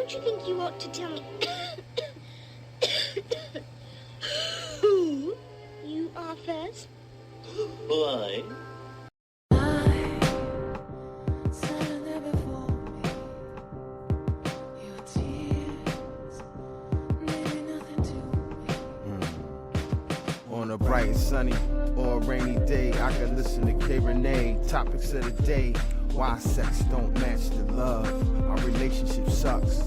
don't you think you ought to tell me who you are first? Why? On a bright and sunny or a rainy day, I can listen to K Rene. Topics of the day: why sex don't match the love, our relationship sucks,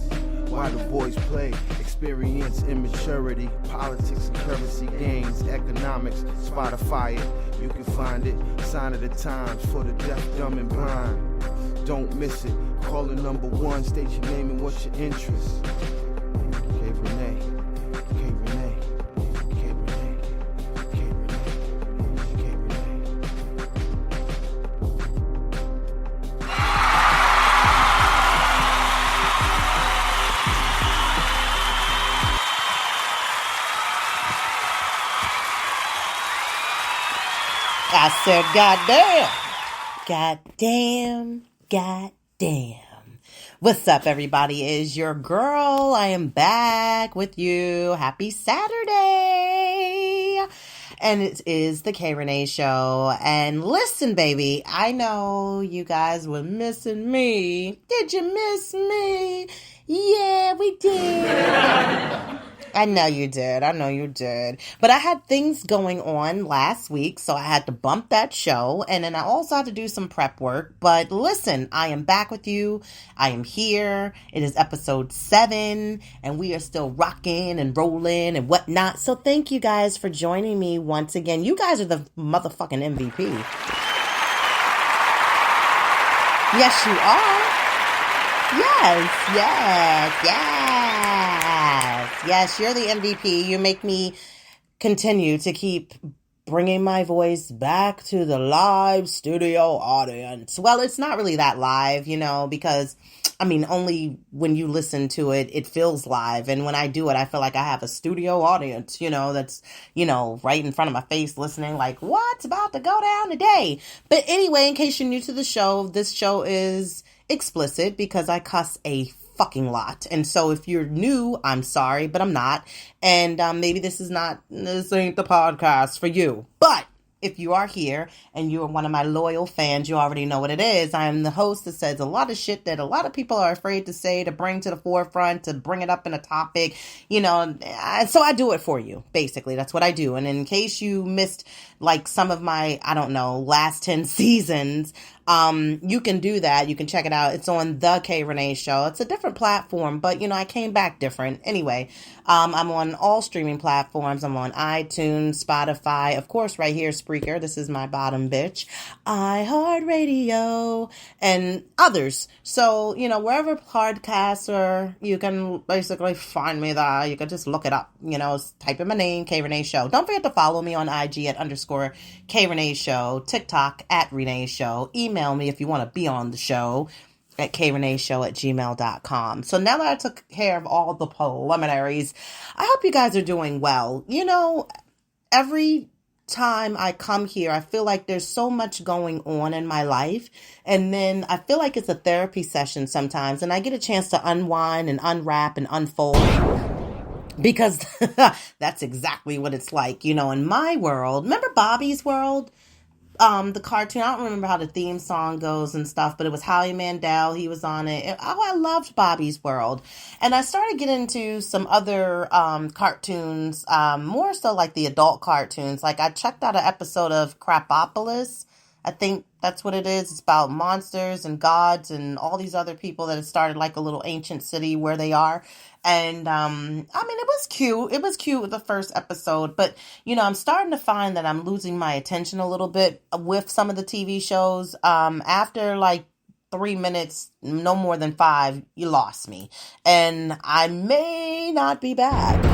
why the boys play, experience immaturity, politics and currency gains, economics, Spotify it, you can find it, sign of the times for the deaf, dumb and blind. Don't miss it, call the number one, state your name and what's your interest. K Rene, K Rene. I said, goddamn. What's up, everybody? Is your girl. I am back with you. Happy Saturday. And it is the K Rene Show. And listen, baby, I know you guys were missing me. Did you miss me? Yeah, we did. I know you did. But I had things going on last week, so I had to bump that show. And then I also had to do some prep work. But listen, I am back with you. I am here. It is episode 7, and we are still rocking and rolling and whatnot. So thank you guys for joining me once again. You guys are the motherfucking MVP. Yes, you are. Yes, you're the MVP. You make me continue to keep bringing my voice back to the live studio audience. Well, it's not really that live, because, only when you listen to it, it feels live. And when I do it, I feel like I have a studio audience, that's, right in front of my face listening like, what's about to go down today? But anyway, in case you're new to the show, this show is explicit because I cuss a fucking lot. And so if you're new, I'm sorry, but I'm not. And maybe this ain't the podcast for you. But if you are here and you're one of my loyal fans, you already know what it is. I am the host that says a lot of shit that a lot of people are afraid to say, to bring to the forefront, to bring it up in a topic, so I do it for you. Basically, that's what I do. And in case you missed like some of my, last 10 seasons, you can do that. You can check it out. It's on the K Rene Show. It's a different platform, but I came back different. Anyway, I'm on all streaming platforms. I'm on iTunes, Spotify, of course, right here, Spreaker. This is my bottom bitch, iHeartRadio, and others. So, wherever podcasts are, you can basically find me there. You can just look it up, type in my name, K Rene Show. Don't forget to follow me on IG at _K Rene Show, TikTok at Rene Show. Email me if you want to be on the show at KReneShow@gmail.com. So now that I took care of all the preliminaries, I hope you guys are doing well. Every time I come here, I feel like there's so much going on in my life. And then I feel like it's a therapy session sometimes. And I get a chance to unwind and unwrap and unfold. Because that's exactly what it's like, in my world. Remember Bobby's World? The cartoon, I don't remember how the theme song goes and stuff, but it was Howie Mandel. He was on it. I loved Bobby's World. And I started getting into some other cartoons, more so like the adult cartoons. Like I checked out an episode of Crapopolis. I think that's what it is. It's about monsters and gods and all these other people that have started like a little ancient city where they are. And, it was cute. It was cute with the first episode, but, I'm starting to find that I'm losing my attention a little bit with some of the TV shows. After like 3 minutes, no more than 5, you lost me. And I may not be back.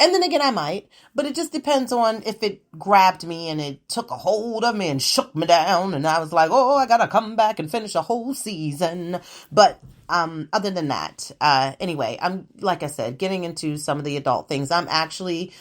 And then again, I might, but it just depends on if it grabbed me and it took a hold of me and shook me down. And I was like, oh, I gotta come back and finish a whole season. But other than that, anyway, I'm, like I said, getting into some of the adult things. I'm actually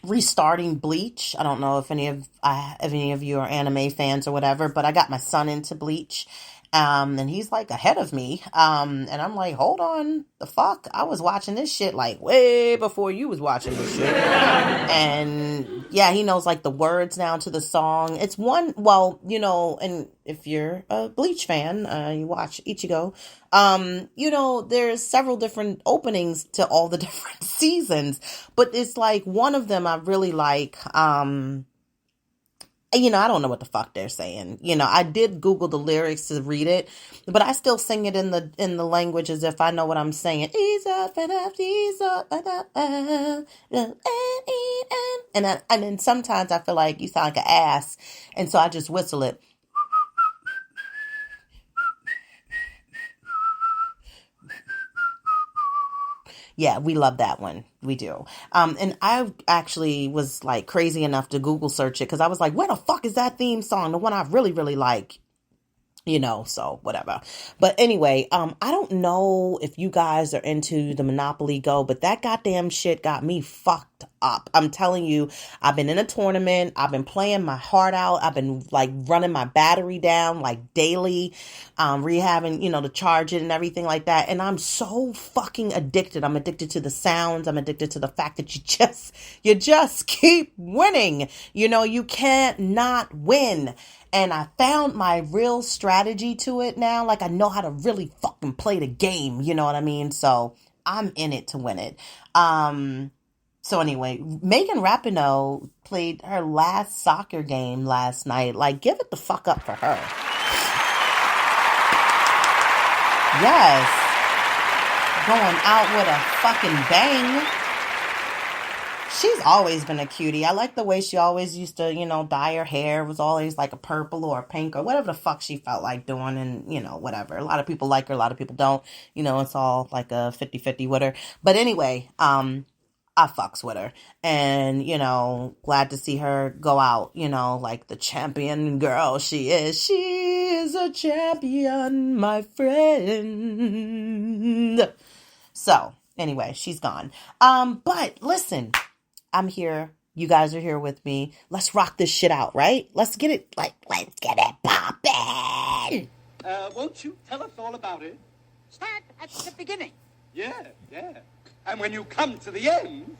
restarting Bleach. I don't know if any of you are anime fans or whatever, but I got my son into Bleach. And he's like ahead of me. And I'm like, hold on, the fuck? I was watching this shit like way before you was watching this shit. And yeah, he knows like the words now to the song. It's one, well, you know, and if you're a Bleach fan, you watch Ichigo, you know, there's several different openings to all the different seasons, but it's like one of them I really like, you know, I don't know what the fuck they're saying. You know, I did Google the lyrics to read it, but I still sing it in the language as if I know what I'm saying. And then sometimes I feel like you sound like an ass, and so I just whistle it. Yeah, we love that one. We do. And I actually was like crazy enough to Google search it because I was like, where the fuck is that theme song? The one I really, really like. You know, so whatever. But anyway, I don't know if you guys are into the Monopoly Go, but that goddamn shit got me fucked up. I'm telling you, I've been in a tournament. I've been playing my heart out. I've been like running my battery down like daily, rehabbing, you know, to charge it and everything like that. And I'm so fucking addicted. I'm addicted to the sounds. I'm addicted to the fact that you just keep winning. You know, you can't not win. And I found my real strategy to it now. Like, I know how to really fucking play the game. You know what I mean? So I'm in it to win it. So anyway, Megan Rapinoe played her last soccer game last night. Like, give it the fuck up for her. Yes. Going out with a fucking bang. She's always been a cutie. I like the way she always used to, you know, dye her hair. It was always like a purple or a pink or whatever the fuck she felt like doing, and, you know, whatever. A lot of people like her, a lot of people don't. You know, it's all like a 50-50 with her. But anyway, I fucks with her. And, you know, glad to see her go out, you know, like the champion girl she is. She is a champion, my friend. So, anyway, she's gone. But listen, I'm here. You guys are here with me. Let's rock this shit out, right? Let's get it poppin'. Won't you tell us all about it? Start at the beginning. Yeah. And when you come to the end,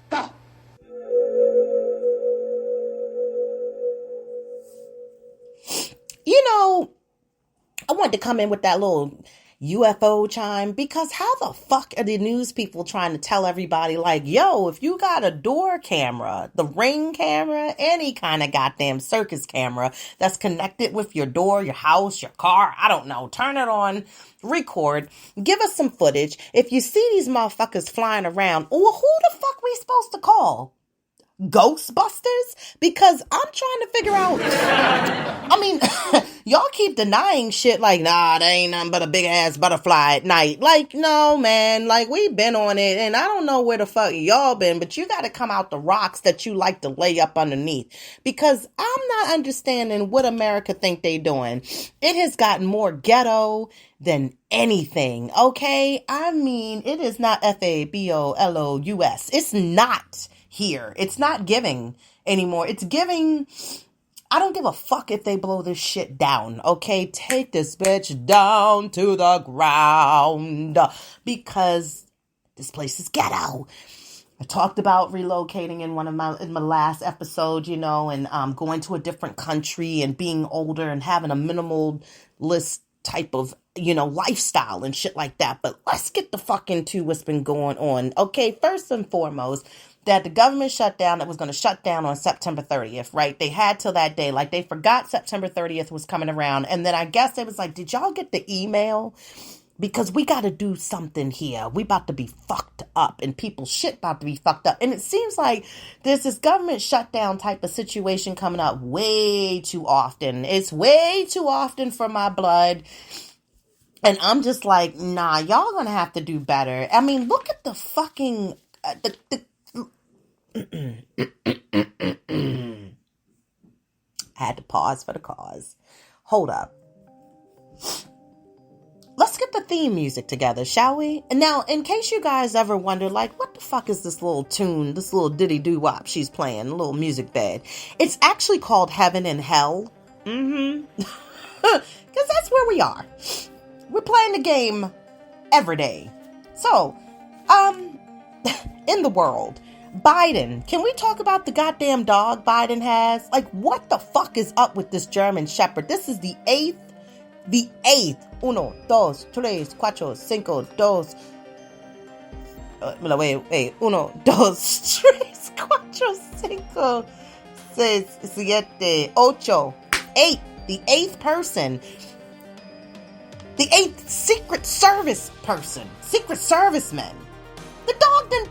stop. You know, I wanted to come in with that little UFO chime because how the fuck are the news people trying to tell everybody like, yo, if you got a door camera, the Ring camera, any kind of goddamn circus camera that's connected with your door, your house, your car, I don't know, turn it on, record, give us some footage. If you see these motherfuckers flying around, well, who the fuck we supposed to call? Ghostbusters? Because I'm trying to figure out, I mean, y'all keep denying shit like, nah, that ain't nothing but a big ass butterfly at night. Like, no, man, like, we been on it, and I don't know where the fuck y'all been, but you gotta come out the rocks that you like to lay up underneath, because I'm not understanding what America think they doing. It has gotten more ghetto than anything, okay? I mean, it is not FABOLOUS. It's not here. It's not giving anymore. It's giving, I don't give a fuck if they blow this shit down, okay? Take this bitch down to the ground because this place is ghetto. I talked about relocating in my last episode, you know, and going to a different country and being older and having a minimalist type of, you know, lifestyle and shit like that. But let's get the fuck into what's been going on. Okay, first and foremost, that the government shut down, that was going to shut down on September 30th, right? They had till that day. Like, they forgot September 30th was coming around. And then I guess it was like, did y'all get the email? Because we got to do something here. We about to be fucked up, and people's shit about to be fucked up. And it seems like there's this government shutdown type of situation coming up way too often. It's way too often for my blood. And I'm just like, nah, y'all gonna have to do better. I mean, look at the fucking, I had to pause for the cause. Hold up. Let's get the theme music together, shall we? And now, in case you guys ever wonder, like, what the fuck is this little tune, this little diddy-doo-wop she's playing, a little music bed? It's actually called Heaven and Hell. Because that's where we are. We're playing the game every day. So, in the world, Biden, can we talk about the goddamn dog Biden has? Like, what the fuck is up with this German Shepherd? This is the eighth. Uno, dos, tres, cuatro, cinco, dos. Wait. Uno, dos, tres, cuatro, cinco, seis, siete, ocho. 8. The 8th person. The 8th Secret Service person. Secret Serviceman. The dog didn't...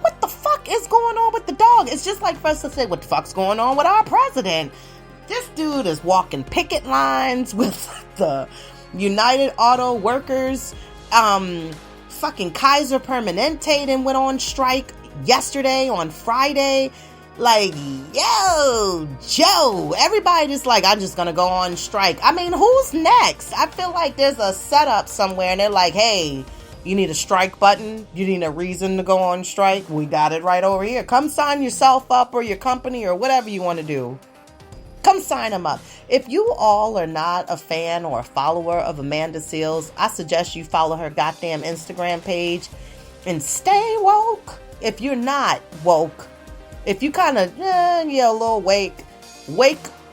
What the fuck is going on with the dog? It's just like for us to say, what the fuck's going on with our president? This dude is walking picket lines with the United Auto Workers. Fucking Kaiser Permanente and went on strike yesterday on Friday. Like, yo, Joe, everybody just like, I'm just gonna go on strike. I mean, who's next? I feel like there's a setup somewhere and they're like, hey, you need a strike button? You need a reason to go on strike? We got it right over here. Come sign yourself up or your company or whatever you want to do. Come sign them up. If you all are not a fan or a follower of Amanda Seales, I suggest you follow her goddamn Instagram page and stay woke. If you're not woke, if you kind of, a little wake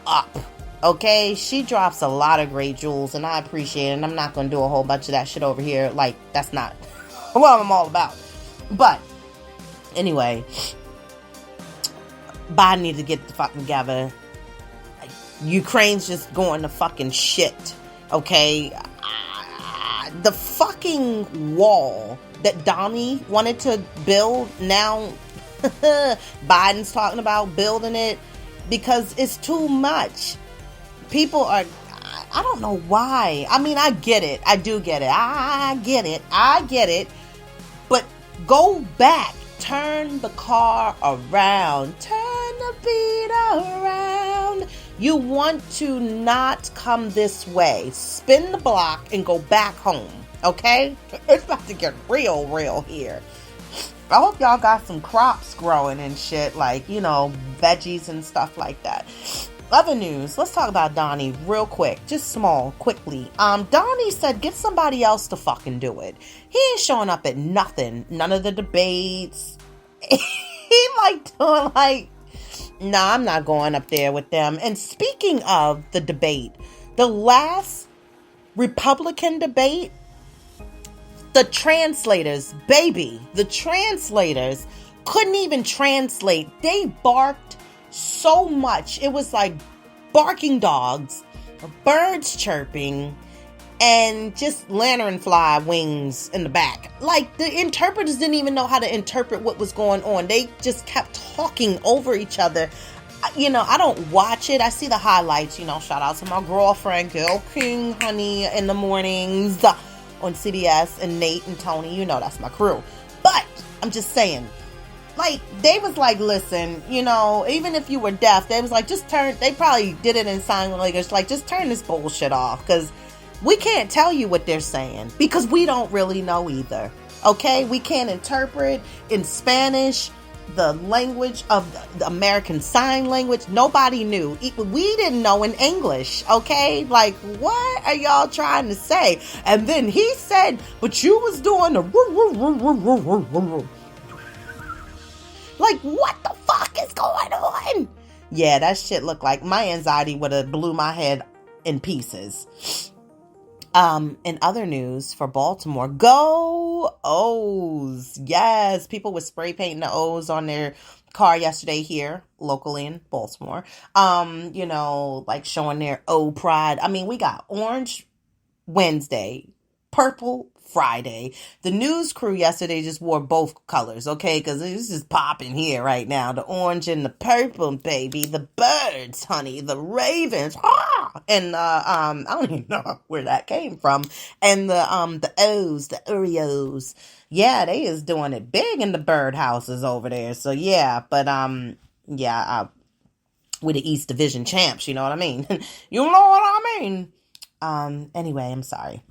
up, okay? She drops a lot of great jewels, and I appreciate it, and I'm not going to do a whole bunch of that shit over here. Like, that's not what I'm all about. But, anyway, Biden needs to get the fucking together. Ukraine's just going to fucking shit, okay? The fucking wall that Donnie wanted to build, now Biden's talking about building it because it's too much. People are, I don't know why. I mean, I get it. I do get it. I get it. But go back. Turn the car around. Turn the beat around. You want to not come this way. Spin the block and go back home. Okay? It's about to get real here. I hope y'all got some crops growing and shit, like, veggies and stuff like that. Other news, let's talk about Donnie real quick, just small, quickly. Donnie said, get somebody else to fucking do it. He ain't showing up at nothing, none of the debates. He doing nah, I'm not going up there with them. And speaking of the debate, the last Republican debate, the translators couldn't even translate. They barked so much. It was like barking dogs, birds chirping, and just lanternfly wings in the back. Like, the interpreters didn't even know how to interpret what was going on. They just kept talking over each other. I don't watch it. I see the highlights, shout out to my girlfriend, Gail King, honey, in the mornings on CBS, and Nate and Tony, that's my crew. But I'm just saying, they was like, listen, even if you were deaf, they was like, just turn, they probably did it in sign language, like, just turn this bullshit off, because we can't tell you what they're saying, because we don't really know either, okay? We can't interpret in Spanish the language of the American Sign Language. Nobody knew. We didn't know in English, okay? Like, what are y'all trying to say? And then he said, but you was doing the like, what the fuck is going on? Yeah, that shit looked like my anxiety would have blew my head in pieces. In other news for Baltimore, go O's. Yes, people were spray painting the O's on their car yesterday here, locally in Baltimore. Showing their O pride. I mean, we got orange Wednesday, purple Friday. The news crew yesterday just wore both colors, okay? Because it's just popping here right now. The orange and the purple, baby. The birds, honey. The ravens. Ah! And I don't even know where that came from. And the O's, the Oreos. Yeah, they is doing it big in the bird houses over there. So yeah, but we're the East Division champs, you know what I mean? You know what I mean? Anyway, I'm sorry.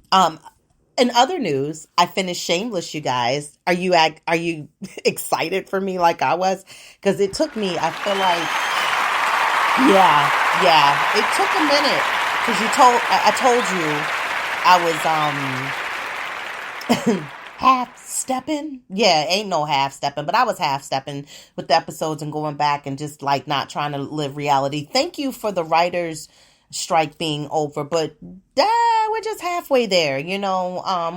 In other news, I finished Shameless, you guys. Are you excited for me like I was? Because it took me, I feel like, Yeah, yeah. It took a minute because I told you I was half stepping. Yeah, ain't no half stepping, but I was half stepping with the episodes and going back and just like not trying to live reality. Thank you for the writers strike being over, but we're just halfway there.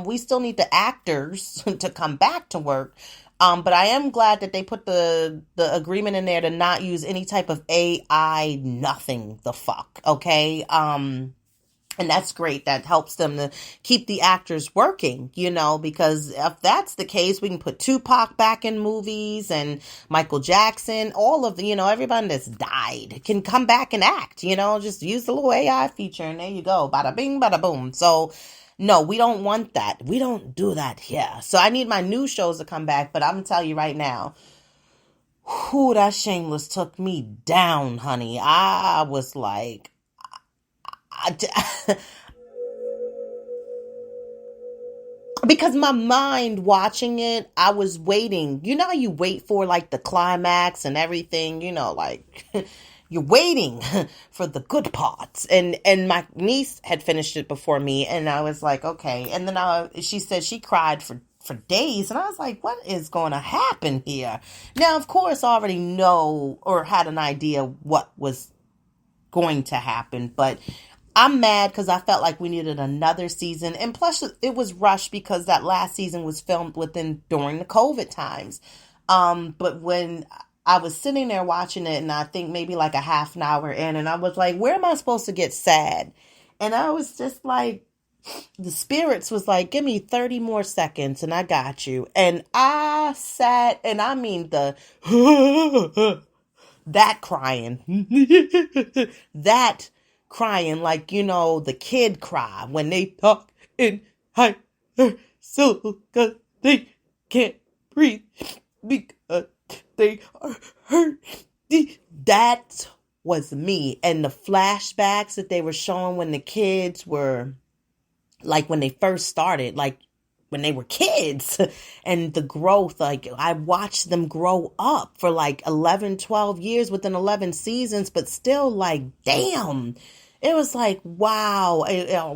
We still need the actors to come back to work. But I am glad that they put the agreement in there to not use any type of AI, nothing the fuck. Okay. And that's great. That helps them to keep the actors working, because if that's the case, we can put Tupac back in movies and Michael Jackson, all of the, everybody that's died can come back and act, just use the little AI feature and there you go. Bada bing, bada boom. So no, we don't want that. We don't do that here. So I need my new shows to come back, but I'm going to tell you right now, whew, that Shameless took me down, honey. I was like, because my mind watching it, I was waiting. You know how you wait for like the climax and everything, like you're waiting for the good parts. And my niece had finished it before me and I was like, okay. And then she said she cried for days and I was like, what is going to happen here? Now, of course, I already know or had an idea what was going to happen, but I'm mad because I felt like we needed another season. And plus, it was rushed because that last season was filmed during the COVID times. But when I was sitting there watching it, and I think maybe like a half an hour in, and I was like, where am I supposed to get sad? And I was just like, the spirits was like, give me 30 more seconds and I got you. And I sat, and I mean that crying, that crying like, the kid cry when they talk in higher syllable because they can't breathe because they are hurt. That was me. And the flashbacks that they were showing when the kids were, like when they first started, like when they were kids and the growth, like I watched them grow up for like 11, 12 years within 11 seasons, but still like, damn, it was like, wow.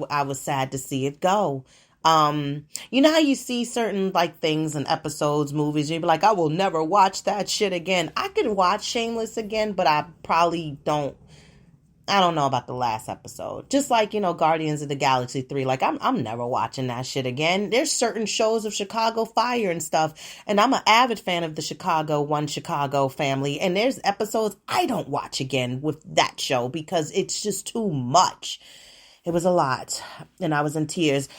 I was sad to see it go. You know how you see certain like things in episodes, movies, you'd be like, I will never watch that shit again. I could watch Shameless again, but I probably don't. I don't know about the last episode. Just like, Guardians of the Galaxy 3. Like, I'm never watching that shit again. There's certain shows of Chicago Fire and stuff. And I'm an avid fan of the Chicago family. And there's episodes I don't watch again with that show because it's just too much. It was a lot. And I was in tears.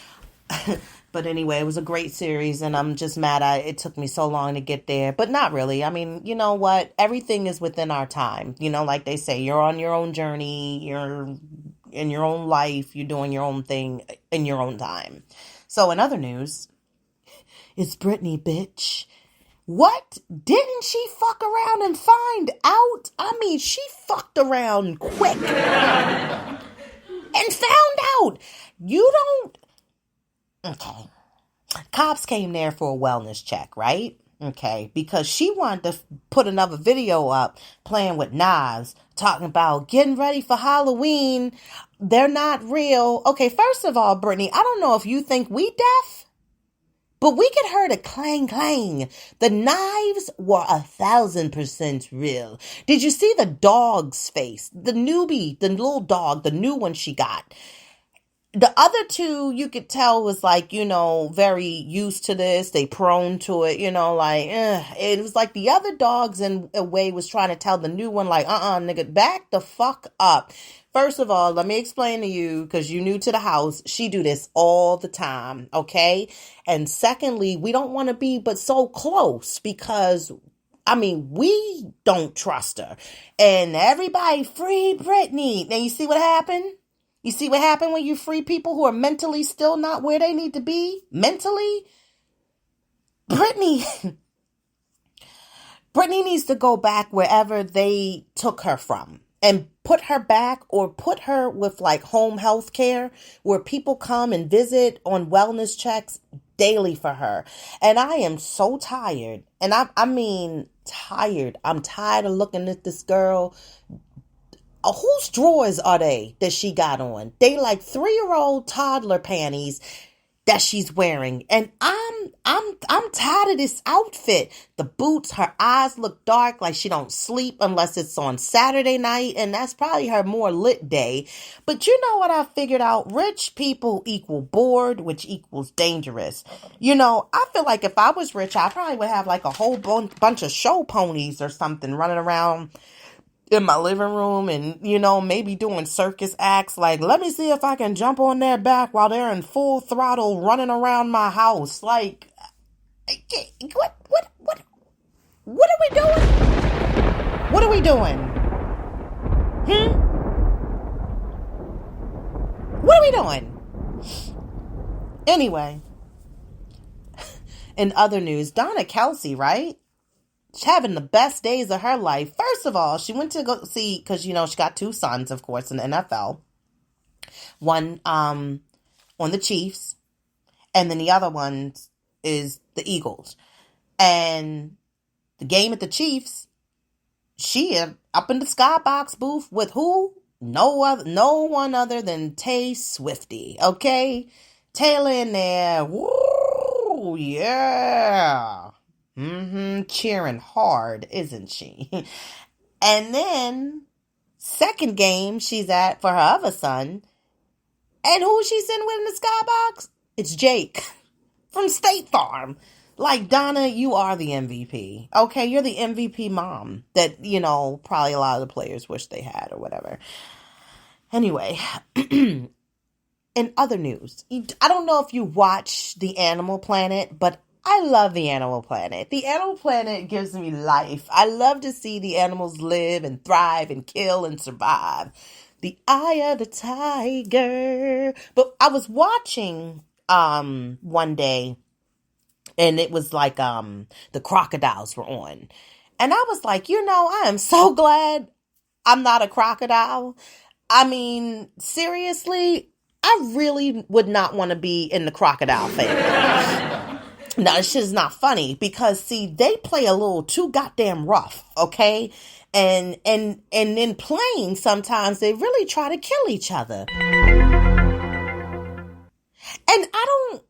But anyway, it was a great series, and I'm just mad it took me so long to get there. But not really. I mean, you know what? Everything is within our time. Like they say, you're on your own journey. You're in your own life. You're doing your own thing in your own time. So in other news, it's Britney, bitch. What? Didn't she fuck around and find out? I mean, she fucked around quick and found out. You don't... Okay. Cops came there for a wellness check, right? Okay. Because she wanted to put another video up playing with knives, talking about getting ready for Halloween. They're not real. Okay. First of all, Brittany, I don't know if you think we deaf, but we could hear the clang clang. The knives were 1,000% real. Did you see the dog's face? The newbie, the little dog, the new one she got. The other two, you could tell was like, very used to this. They prone to it, like, it was like the other dogs in a way was trying to tell the new one like, nigga, back the fuck up. First of all, let me explain to you, because you're new to the house, she do this all the time, okay? And secondly, we don't want to be but so close because, I mean, we don't trust her. And everybody free Britney. Now, you see what happened? You see what happened when you free people who are mentally still not where they need to be? Mentally? Britney needs to go back wherever they took her from and put her back or put her with like home health care where people come and visit on wellness checks daily for her. And I am so tired. And I mean tired. I'm tired of looking at this girl whose drawers are they that she got on? They like 3-year-old toddler panties that she's wearing. And I'm tired of this outfit. The boots, her eyes look dark, like she don't sleep unless it's on Saturday night, and that's probably her more lit day. But you know what I figured out? Rich people equal bored, which equals dangerous. You know, I feel like if I was rich, I probably would have like a whole bunch of show ponies or something running around in my living room, and, you know, maybe doing circus acts. Like, let me see if I can jump on their back while they're in full throttle running around my house. Like, what are we doing? What are we doing? What are we doing? Anyway, in other news, Donna Kelsey, right? She's having the best days of her life. First of all, she went to go see, because, you know, she got 2 sons, of course, in the NFL. One on the Chiefs, and then the other one is the Eagles. And the game at the Chiefs, she up in the skybox booth with who? No one other than Tay Swifty, okay? Taylor in there. Woo, yeah. Cheering hard, isn't she? And then, second game she's at for her other son. And who is she sitting with in the skybox? It's Jake from State Farm. Like, Donna, you are the MVP. Okay, you're the MVP mom that, you know, probably a lot of the players wish they had or whatever. Anyway, in other news, I don't know if you watch the Animal Planet, but I love the Animal Planet. The Animal Planet gives me life. I love to see the animals live and thrive and kill and survive. The eye of the tiger. But I was watching one day, and it was like the crocodiles were on. And I was like, you know, I am so glad I'm not a crocodile. I mean, seriously, I really would not want to be in the crocodile family. Now, this shit is not funny because, see, they play a little too goddamn rough, okay? And in playing, sometimes they really try to kill each other. And I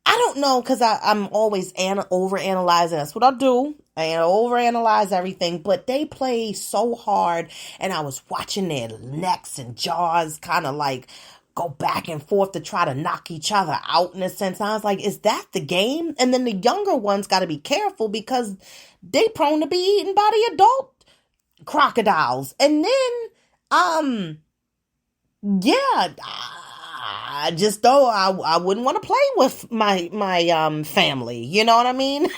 don't know, because I'm always overanalyzing. That's what I do. I overanalyze everything, but they play so hard, and I was watching their necks and jaws kind of like go back and forth to try to knock each other out in a sense. And I was like, is that the game? And then the younger ones got to be careful because they prone to be eaten by the adult crocodiles. And then, yeah, I just though I wouldn't want to play with my family. You know what I mean?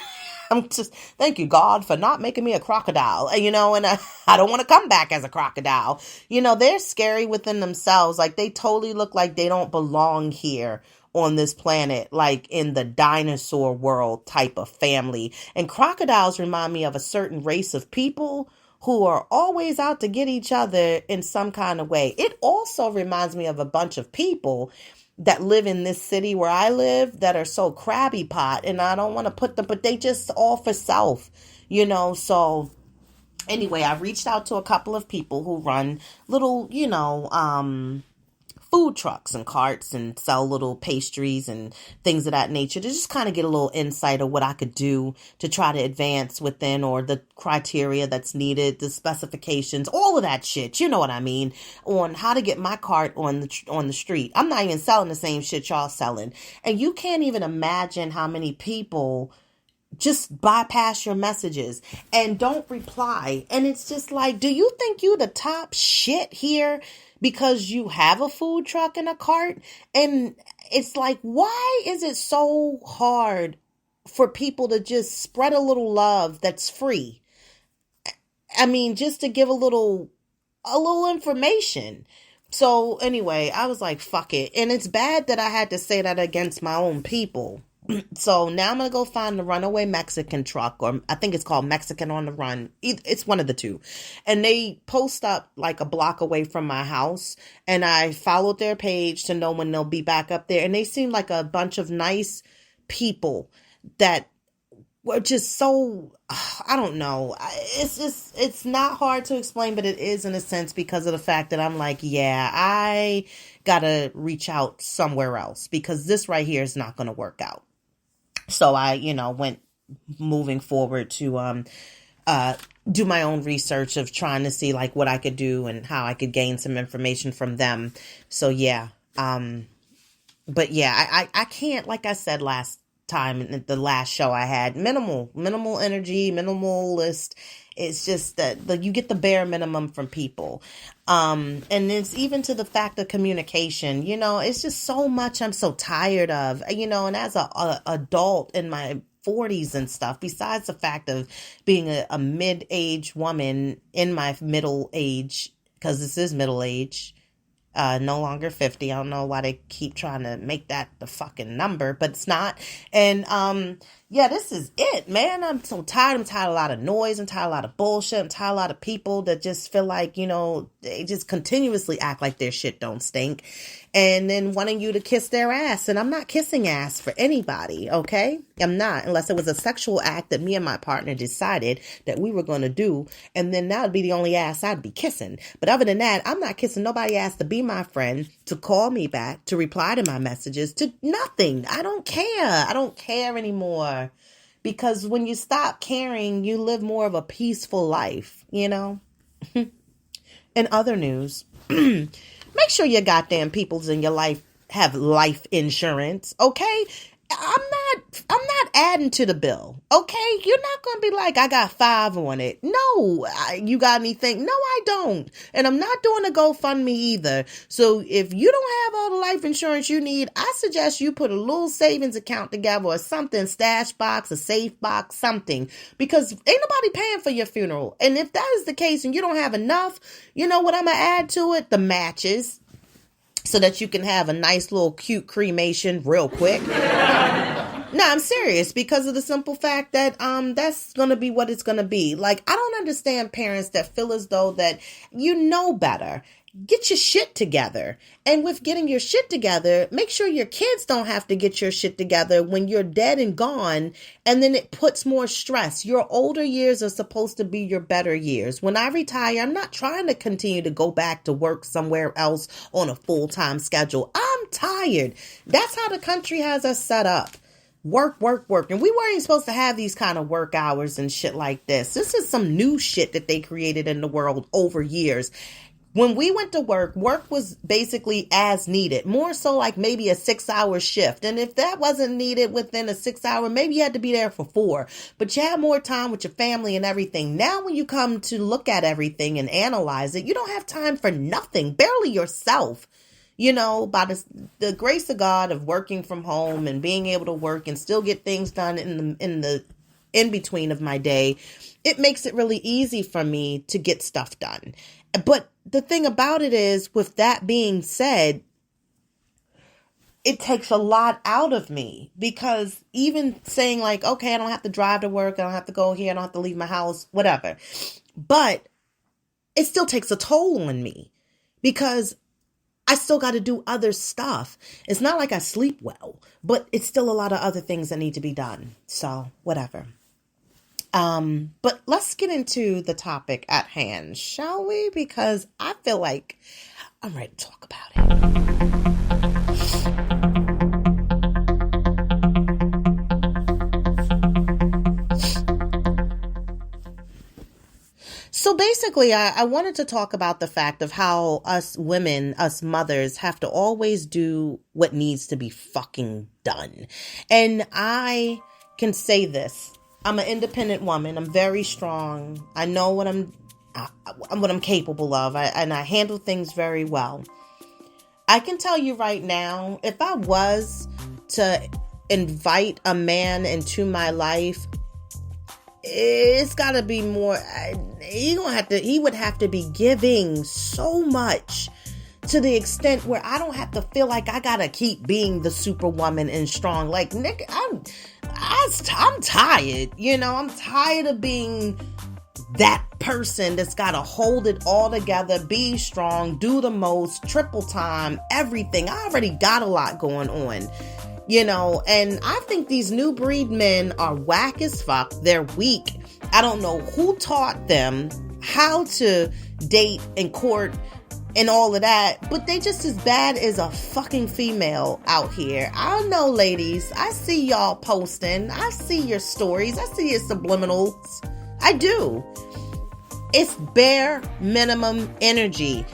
I'm just, thank you, God, for not making me a crocodile, you know, and I don't want to come back as a crocodile. You know, they're scary within themselves. Like, they totally look like they don't belong here on this planet, like in the dinosaur world type of family. And crocodiles remind me of a certain race of people who are always out to get each other in some kind of way. It also reminds me of a bunch of people that live in this city where I live that are so crabby pot, and I don't want to put them, but they just all for self, you know. So anyway, I reached out to a couple of people who run little, you know, food trucks and carts and sell little pastries and things of that nature to just kind of get a little insight of what I could do to try to advance within, or the criteria that's needed, the specifications, all of that shit. You know what I mean? On how to get my cart on the street. I'm not even selling the same shit y'all selling. And you can't even imagine how many people just bypass your messages and don't reply. And it's just like, do you think you the top shit here because you have a food truck and a cart? And it's like, why is it so hard for people to just spread a little love that's free? I mean, just to give a little information. So anyway, I was like, fuck it. And it's bad that I had to say that against my own people. So now I'm going to go find the runaway Mexican truck, or I think it's called Mexican on the Run. It's one of the two. And they post up like a block away from my house. And I followed their page to know when they'll be back up there. And they seem like a bunch of nice people that were just so, I don't know. It's not hard to explain, but it is in a sense because of the fact that I'm like, yeah, I gotta reach out somewhere else because this right here is not going to work out. So I, went moving forward to, do my own research of trying to see like what I could do and how I could gain some information from them. So yeah. But yeah, I can't, like I said last time in the last show I had, minimal energy, minimalist. It's just that you get the bare minimum from people. And it's even to the fact of communication, it's just so much I'm so tired of, and as a adult in my 40s and stuff, besides the fact of being a mid-age woman in my middle age, because this is middle age, no longer 50. I don't know why they keep trying to make that the fucking number, but it's not. And, yeah, this is it, man. I'm so tired. I'm tired of a lot of noise. I'm tired of a lot of bullshit. I'm tired of a lot of people that just feel like, they just continuously act like their shit don't stink and then wanting you to kiss their ass. And I'm not kissing ass for anybody, okay? I'm not, unless it was a sexual act that me and my partner decided that we were going to do. And then that would be the only ass I'd be kissing. But other than that, I'm not kissing nobody ass to be my friend, to call me back, to reply to my messages, to nothing. I don't care. I don't care anymore. Because when you stop caring, you live more of a peaceful life, In other news, make sure your goddamn peoples in your life have life insurance, okay? I'm not adding to the bill, okay? You're not going to be like, I got 5 on it. No, you got anything? No, I don't. And I'm not doing a GoFundMe either. So if you don't have all the life insurance you need, I suggest you put a little savings account together or something, stash box, a safe box, something, because ain't nobody paying for your funeral. And if that is the case and you don't have enough, you know what I'm going to add to it? The matches. So that you can have a nice little cute cremation real quick. No, I'm serious because of the simple fact that that's going to be what it's going to be. Like, I don't understand parents that feel as though that you know better. Get your shit together. And with getting your shit together, make sure your kids don't have to get your shit together when you're dead and gone. And then it puts more stress. Your older years are supposed to be your better years. When I retire, I'm not trying to continue to go back to work somewhere else on a full-time schedule. I'm tired. That's how the country has us set up. Work. And we weren't even supposed to have these kind of work hours and shit like this. This is some new shit that they created in the world over years. When we went to work was basically as needed, more so like maybe a 6-hour shift. And if that wasn't needed within a 6 hour, maybe you had to be there for 4, but you had more time with your family and everything. Now, when you come to look at everything and analyze it, you don't have time for nothing, barely yourself. By the grace of God of working from home and being able to work and still get things done in between of my day, it makes it really easy for me to get stuff done. But the thing about it is, with that being said, it takes a lot out of me because even saying like, okay, I don't have to drive to work. I don't have to go here. I don't have to leave my house, whatever. But it still takes a toll on me because I still got to do other stuff. It's not like I sleep well, but it's still a lot of other things that need to be done. So whatever. But let's get into the topic at hand, shall we? Because I feel like I'm ready to talk about it. So basically, I wanted to talk about the fact of how us women, us mothers, have to always do what needs to be fucking done. And I can say this. I'm an independent woman. I'm very strong. I know what I'm capable of. And I handle things very well. I can tell you right now, if I was to invite a man into my life, it's got to be more. He would have to be giving so much to the extent where I don't have to feel like I gotta keep being the superwoman and strong. Like, Nick, I'm tired. I'm tired of being that person that's gotta hold it all together, be strong, do the most, triple time, everything. I already got a lot going on. And I think these new breed men are whack as fuck. They're weak. I don't know who taught them how to date and court and all of that, but they just as bad as a fucking female out here. I don't know, ladies. I see y'all posting. I see your stories. I see your subliminals. I do. It's bare minimum energy.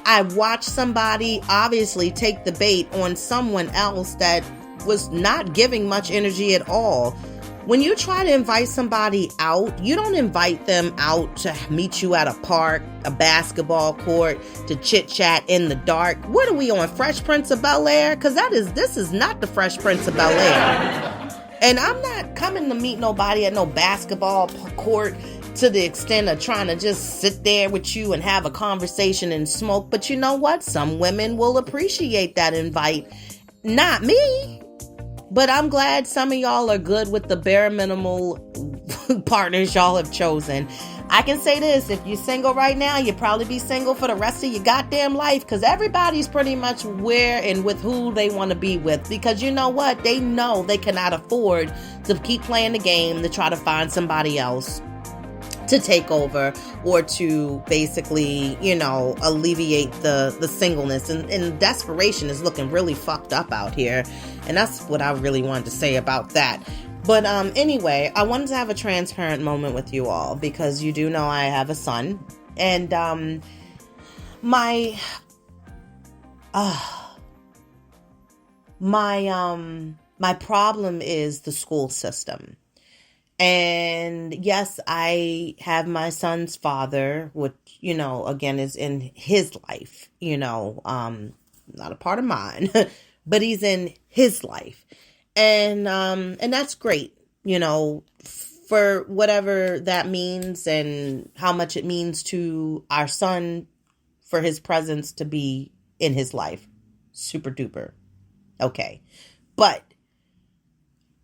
I watched somebody obviously take the bait on someone else that was not giving much energy at all. When you try to invite somebody out, you don't invite them out to meet you at a park, a basketball court, to chit chat in the dark. What are we on, Fresh Prince of Bel-Air? Because this is not the Fresh Prince of Bel-Air. And I'm not coming to meet nobody at no basketball court to the extent of trying to just sit there with you and have a conversation and smoke. But you know what? Some women will appreciate that invite. Not me. But I'm glad some of y'all are good with the bare minimal partners y'all have chosen. I can say this, if you're single right now, you'll probably be single for the rest of your goddamn life, because everybody's pretty much where and with who they want to be with. Because you know what? They know they cannot afford to keep playing the game to try to find somebody else to take over or to basically, alleviate the singleness. And desperation is looking really fucked up out here. And that's what I really wanted to say about that. But anyway, I wanted to have a transparent moment with you all because you do know I have a son. And my problem is the school system. And yes, I have my son's father, which, again, is in his life, not a part of mine, but he's in his life. And that's great, for whatever that means and how much it means to our son for his presence to be in his life. Super duper. Okay. But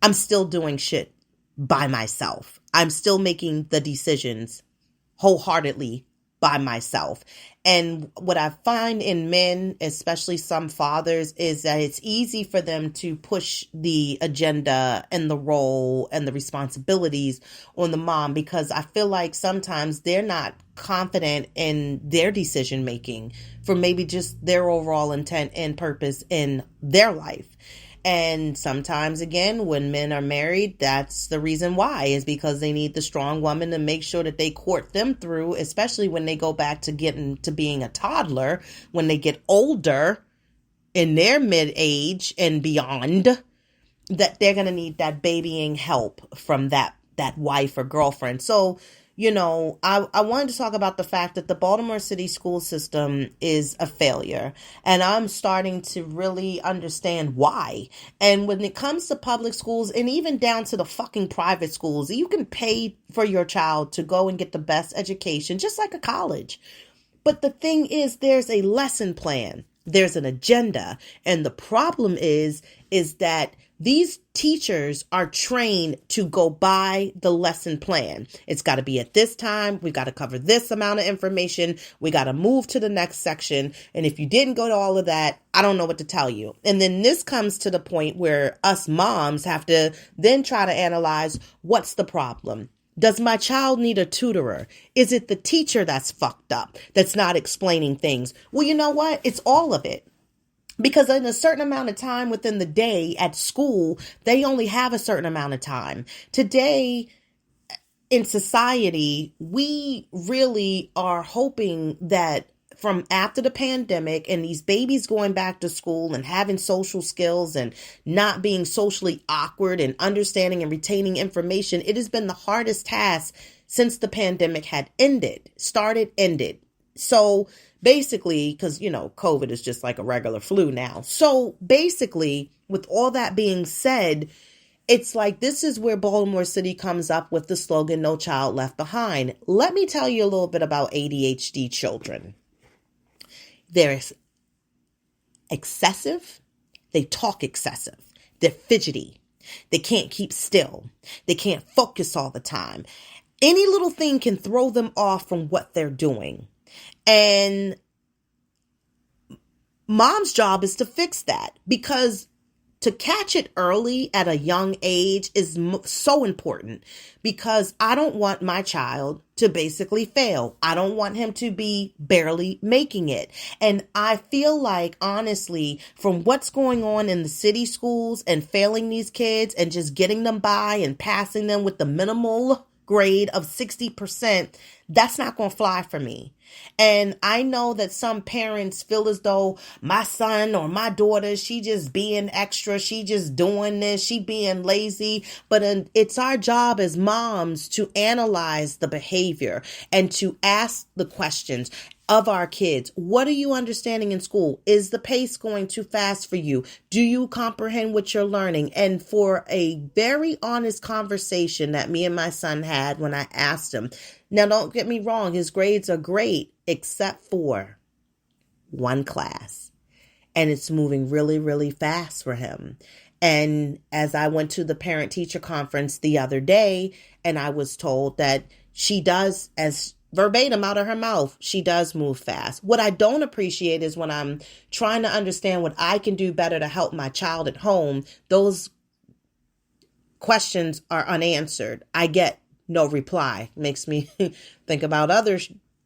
I'm still doing shit by myself. I'm still making the decisions wholeheartedly by myself. And what I find in men, especially some fathers, is that it's easy for them to push the agenda and the role and the responsibilities on the mom, because I feel like sometimes they're not confident in their decision making for maybe just their overall intent and purpose in their life. And sometimes, again, when men are married, that's the reason why, is because they need the strong woman to make sure that they court them through, especially when they go back to getting to being a toddler, when they get older in their mid-age and beyond, that they're going to need that babying help from that wife or girlfriend. So, I wanted to talk about the fact that the Baltimore City school system is a failure. And I'm starting to really understand why. And when it comes to public schools, and even down to the fucking private schools, you can pay for your child to go and get the best education, just like a college. But the thing is, there's a lesson plan. There's an agenda. And the problem is that these teachers are trained to go by the lesson plan. It's got to be at this time. We got to cover this amount of information. We got to move to the next section. And if you didn't go to all of that, I don't know what to tell you. And then this comes to the point where us moms have to then try to analyze, what's the problem? Does my child need a tutorer? Is it the teacher that's fucked up, that's not explaining things? Well, you know what? It's all of it. Because in a certain amount of time within the day at school, they only have a certain amount of time. Today, in society, we really are hoping that from after the pandemic and these babies going back to school and having social skills and not being socially awkward and understanding and retaining information, it has been the hardest task since the pandemic had ended. So basically, because, COVID is just like a regular flu now. So basically, with all that being said, it's like this is where Baltimore City comes up with the slogan, "No Child Left Behind." Let me tell you a little bit about ADHD children. They're excessive. They talk excessive. They're fidgety. They can't keep still. They can't focus all the time. Any little thing can throw them off from what they're doing. And mom's job is to fix that, because to catch it early at a young age is so important, because I don't want my child to basically fail. I don't want him to be barely making it. And I feel like, honestly, from what's going on in the city schools and failing these kids and just getting them by and passing them with the minimal grade of 60%, that's not going to fly for me. And I know that some parents feel as though my son or my daughter, she just being extra, she just doing this, she being lazy. But it's our job as moms to analyze the behavior and to ask the questions of our kids. What are you understanding in school? Is the pace going too fast for you? Do you comprehend what you're learning? And for a very honest conversation that me and my son had when I asked him, now don't get me wrong, his grades are great, except for one class. And it's moving really, really fast for him. And as I went to the parent-teacher conference the other day, and I was told that she does, as verbatim out of her mouth, she does move fast. What I don't appreciate is when I'm trying to understand what I can do better to help my child at home, those questions are unanswered. I get no reply. Makes me think about other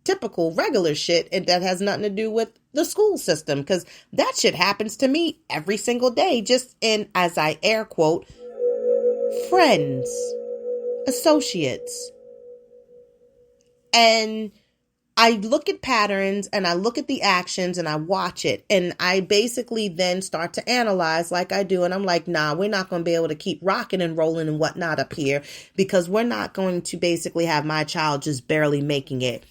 typical regular shit, and that has nothing to do with the school system, because that shit happens to me every single day, just in, as I air quote, friends, associates. And I look at patterns and I look at the actions and I watch it, and I basically then start to analyze like I do. And I'm like, nah, we're not going to be able to keep rocking and rolling and whatnot up here, because we're not going to basically have my child just barely making it.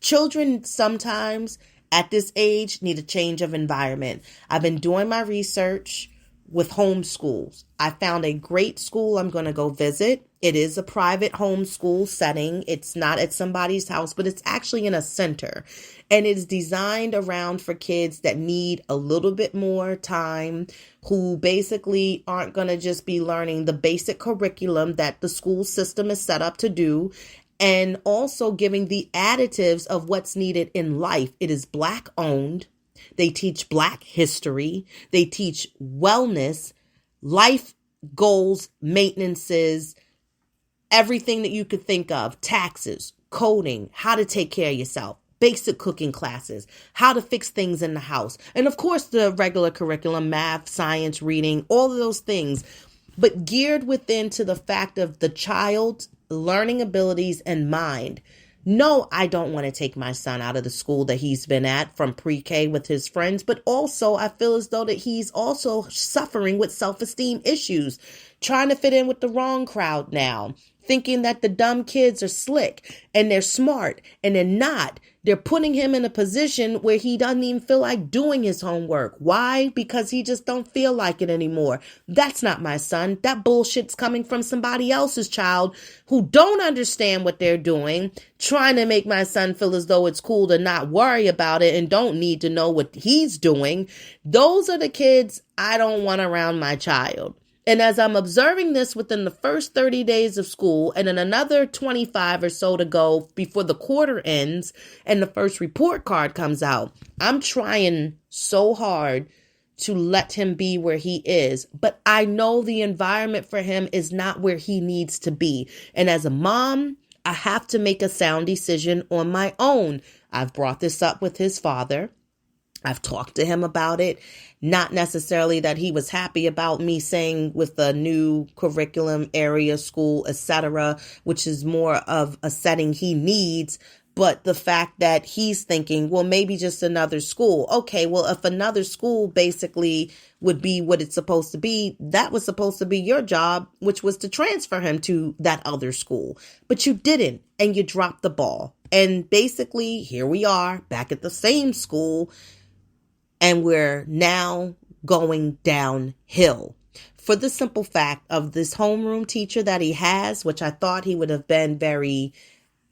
Children sometimes at this age need a change of environment. I've been doing my research with homeschools. I found a great school I'm going to go visit. It is a private homeschool setting. It's not at somebody's house, but it's actually in a center. And it's designed around for kids that need a little bit more time, who basically aren't going to just be learning the basic curriculum that the school system is set up to do, and also giving the additives of what's needed in life. It is Black owned. They teach Black history. They teach wellness, life goals, maintenances, everything that you could think of, taxes, coding, how to take care of yourself, basic cooking classes, how to fix things in the house. And of course, the regular curriculum, math, science, reading, all of those things, but geared within to the fact of the child's learning abilities and mind. No, I don't want to take my son out of the school that he's been at from pre-K with his friends, but also I feel as though that he's also suffering with self-esteem issues, trying to fit in with the wrong crowd now, thinking that the dumb kids are slick and they're smart, and they're not. They're putting him in a position where he doesn't even feel like doing his homework. Why? Because he just don't feel like it anymore. That's not my son. That bullshit's coming from somebody else's child who don't understand what they're doing, trying to make my son feel as though it's cool to not worry about it and don't need to know what he's doing. Those are the kids I don't want around my child. And as I'm observing this within the first 30 days of school, and then another 25 or so to go before the quarter ends and the first report card comes out, I'm trying so hard to let him be where he is. But I know the environment for him is not where he needs to be. And as a mom, I have to make a sound decision on my own. I've brought this up with his father. I've talked to him about it. Not necessarily that he was happy about me saying with the new curriculum, area, school, etc., which is more of a setting he needs, but the fact that he's thinking, well, maybe just another school. Okay, well, if another school basically would be what it's supposed to be, that was supposed to be your job, which was to transfer him to that other school. But you didn't, and you dropped the ball. And basically, here we are back at the same school, and we're now going downhill for the simple fact of this homeroom teacher that he has, which I thought he would have been very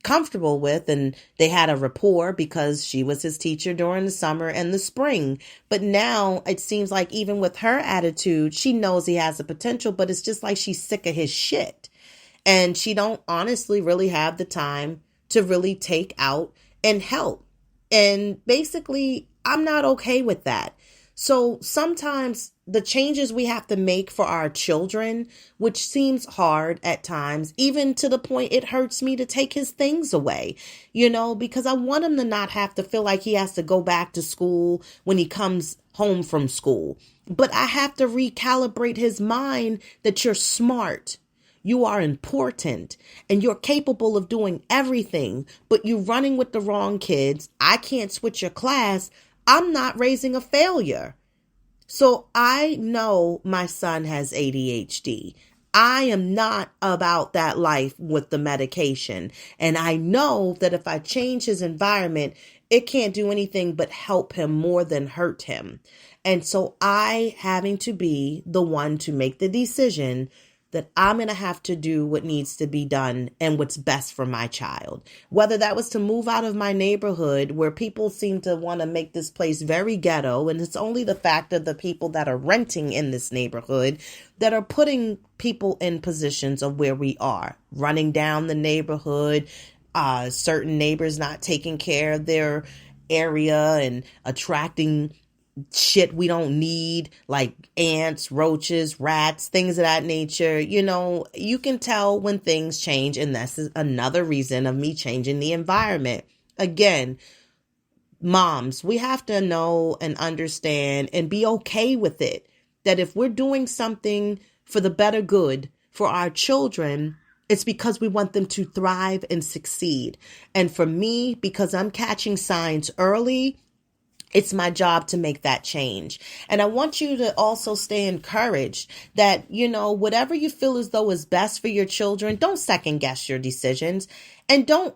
comfortable with. And they had a rapport because she was his teacher during the summer and the spring. But now it seems like even with her attitude, she knows he has the potential, but it's just like she's sick of his shit. And she don't honestly really have the time to really take out and help. And basically, I'm not okay with that. So sometimes the changes we have to make for our children, which seems hard at times, even to the point it hurts me to take his things away, because I want him to not have to feel like he has to go back to school when he comes home from school. But I have to recalibrate his mind that you're smart. You are important and you're capable of doing everything, but you're running with the wrong kids. I can't switch your class. I'm not raising a failure. So I know my son has ADHD. I am not about that life with the medication. And I know that if I change his environment, it can't do anything but help him more than hurt him. And so I having to be the one to make the decision that I'm going to have to do what needs to be done and what's best for my child. Whether that was to move out of my neighborhood where people seem to want to make this place very ghetto. And it's only the fact of the people that are renting in this neighborhood that are putting people in positions of where we are, running down the neighborhood, certain neighbors not taking care of their area and attracting shit we don't need, like ants, roaches, rats, things of that nature. You can tell when things change, and that's another reason of me changing the environment. Again, moms, we have to know and understand and be okay with it, that if we're doing something for the better good for our children, it's because we want them to thrive and succeed. And for me, because I'm catching signs early, it's my job to make that change. And I want you to also stay encouraged that, whatever you feel as though is best for your children, don't second guess your decisions and don't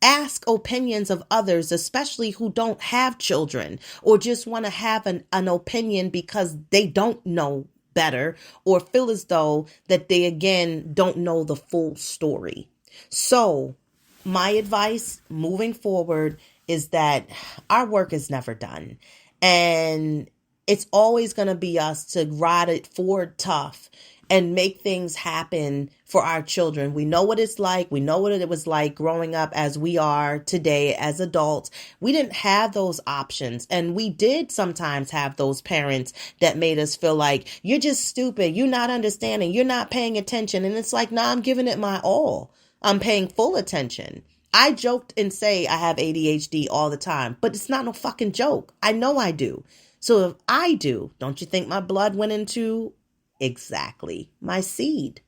ask opinions of others, especially who don't have children or just want to have an opinion because they don't know better or feel as though that they, again, don't know the full story. So my advice moving forward is that our work is never done. And it's always going to be us to ride it forward tough and make things happen for our children. We know what it's like. We know what it was like growing up as we are today as adults. We didn't have those options. And we did sometimes have those parents that made us feel like, you're just stupid. You're not understanding. You're not paying attention. And it's like, I'm giving it my all. I'm paying full attention. I joked and say I have ADHD all the time, but it's not no fucking joke. I know I do. So if I do, don't you think my blood went into exactly my seed,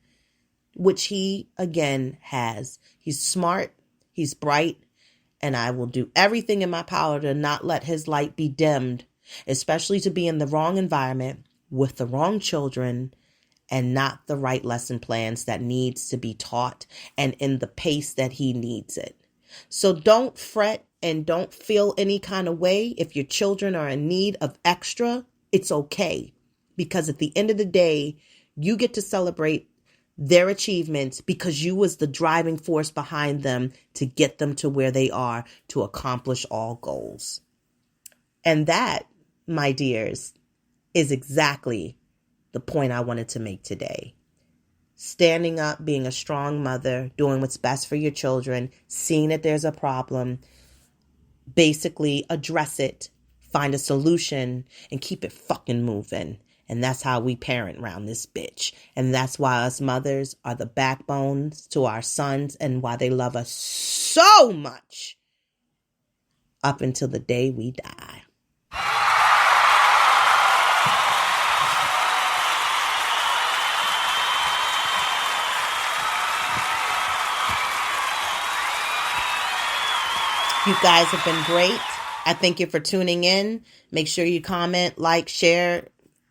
which he, again, has. He's smart, he's bright, and I will do everything in my power to not let his light be dimmed, especially to be in the wrong environment with the wrong children and not the right lesson plans that needs to be taught and in the pace that he needs it. So don't fret and don't feel any kind of way. If your children are in need of extra, it's okay. Because at the end of the day, you get to celebrate their achievements because you was the driving force behind them to get them to where they are to accomplish all goals. And that, my dears, is exactly the point I wanted to make today. Standing up, being a strong mother, doing what's best for your children, seeing that there's a problem, basically address it, find a solution, and keep it fucking moving. And that's how we parent around this bitch. And that's why us mothers are the backbones to our sons and why they love us so much up until the day we die. You guys have been great. I thank you for tuning in. Make sure you comment, like, share,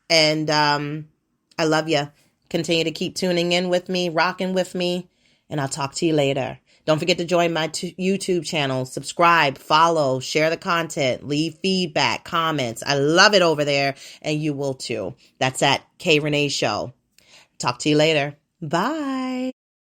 and I love you. Continue to keep tuning in with me, rocking with me, and I'll talk to you later. Don't forget to join my YouTube channel, subscribe, follow, share the content, leave feedback, comments. I love it over there, and you will too. That's at K Rene Show. Talk to you later. Bye.